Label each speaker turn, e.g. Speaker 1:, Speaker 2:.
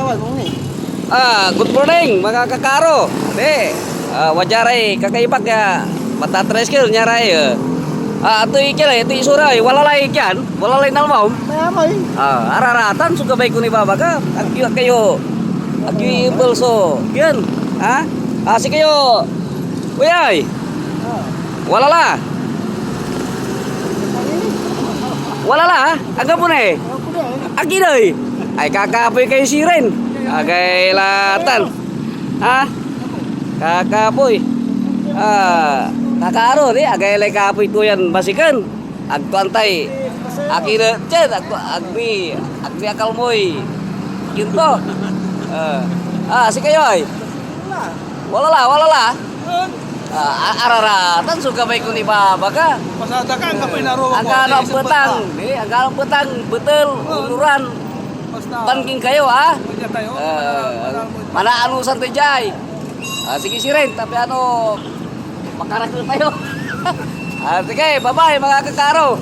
Speaker 1: tawag mo ni.
Speaker 2: Good morning mga kakaro. Di, wajar ay kakaibak ya matatricycle nyaray. Ito ikilay, ito isuray, walalay ikyan, walalay nalmaw.
Speaker 1: Mayamay.
Speaker 2: Araratan suka baik ni baba ka. Agyo kayo. Agyo bulso. Yan. Si kayo. Uyay. Walala. Walala, agak pun eh. Agi deh. Ay kakapoy kayo siren. Agay latan. Kakapoy. Kakaro ni agay lay kapoy tuyan basikan. Agtuantay. Akhirnya ced agbi akal moy. Gitu. Si kayo ay. Walala. Araratan suka baik ni baba ka.
Speaker 1: Pasada ka ang kapinaro mo.
Speaker 2: Agak petang betul uluran. Banking kayo mana anu santai jay. Sige siren tapi anu makarakil tayo. Sige, bye-bye mga kakaro.